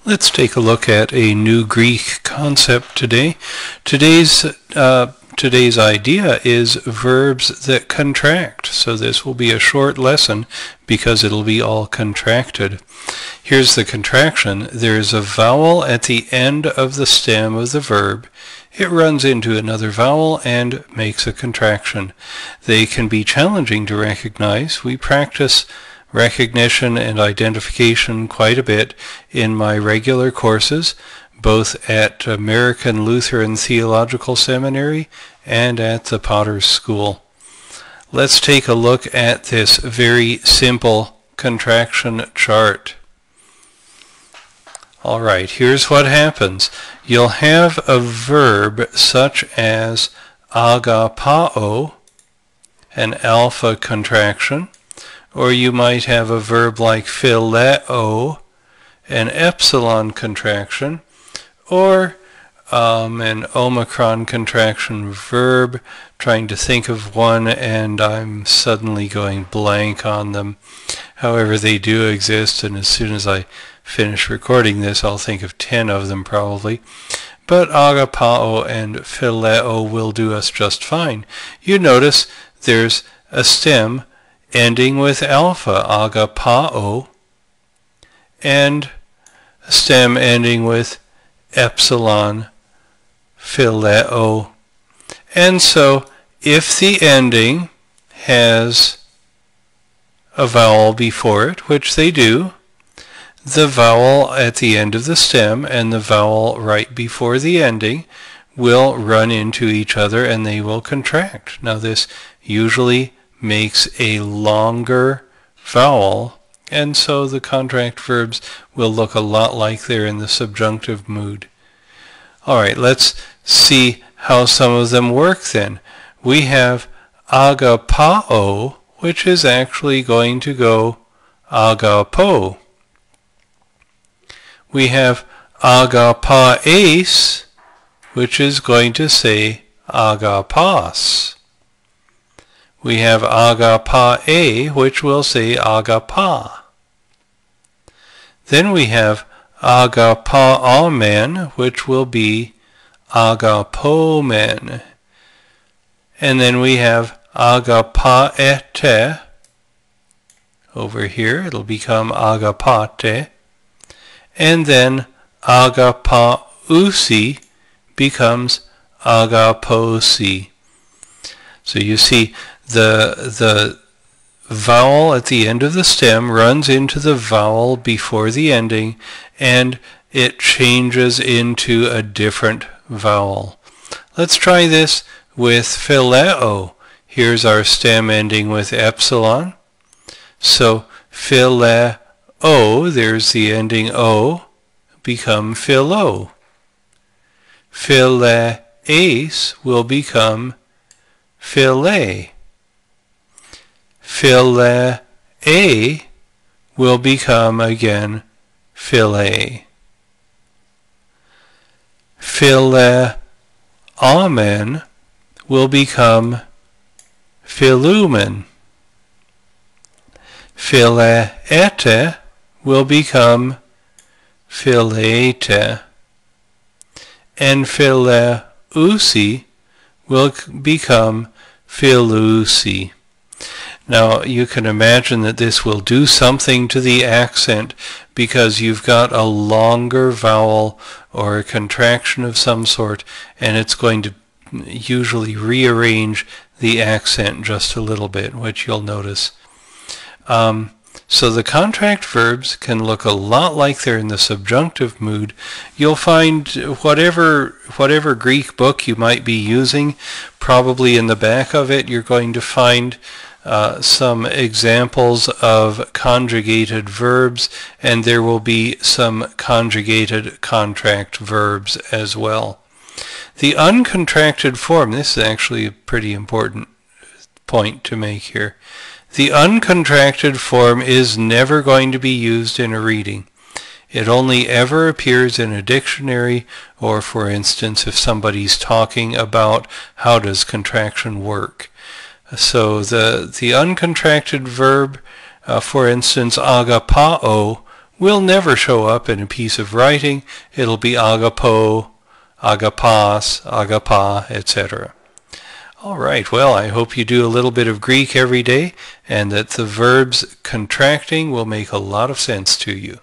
Let's take a look at a new Greek concept today. Today's idea is verbs that contract. So this will be a short lesson because it'll be all contracted. Here's the contraction. There is a vowel at the end of the stem of the verb. It runs into another vowel and makes a contraction. They can be challenging to recognize. We practice recognition and identification quite a bit in my regular courses, both at American Lutheran Theological Seminary and at the Potter's School. Let's take a look at this very simple contraction chart. All right, here's what happens. You'll have a verb such as agapao, an alpha contraction, or you might have a verb like phileo, an epsilon contraction, or an omicron contraction verb. Trying to think of one and I'm suddenly going blank on them. However, they do exist, and as soon as I finish recording this I'll think of 10 of them probably. But agapao and phileo will do us just fine. You notice there's a stem ending with alpha, agapao, and a stem ending with epsilon, phileo. And so if the ending has a vowel before it, which they do, the vowel at the end of the stem and the vowel right before the ending will run into each other and they will contract. Now this usually makes a longer vowel, and so the contract verbs will look a lot like they're in the subjunctive mood. Alright, let's see how some of them work then. We have agapao, which is actually going to go agapo. We have agapaes, which is going to say agapas. We have agapae, which will say agapa. Then we have agapaamen, which will be agapomen. And then we have agapaete. Over here it'll become agapate. And then agapausi becomes agaposi. So you see the vowel at the end of the stem runs into the vowel before the ending, and it changes into a different vowel. Let's try this with phileo. Here's our stem ending with epsilon. So phileo, there's the ending o, become philo. Phileas will become philae. Philae will become again philae. Philamen will become philumen. Philaete will become philaete. And phileusi will become philusi. Now you can imagine that this will do something to the accent because you've got a longer vowel or a contraction of some sort, and it's going to usually rearrange the accent just a little bit, which you'll notice. So the contract verbs can look a lot like they're in the subjunctive mood. You'll find whatever Greek book you might be using, probably in the back of it you're going to find some examples of conjugated verbs, and there will be some conjugated contract verbs as well. The uncontracted form, this is actually a pretty important point to make here. The uncontracted form is never going to be used in a reading. It only ever appears in a dictionary, or for instance if somebody's talking about how does contraction work. So the uncontracted verb, for instance agapao, will never show up in a piece of writing. It'll be agapo, agapas, agapa, etc. All right, well, I hope you do a little bit of Greek every day and that the verbs contracting will make a lot of sense to you.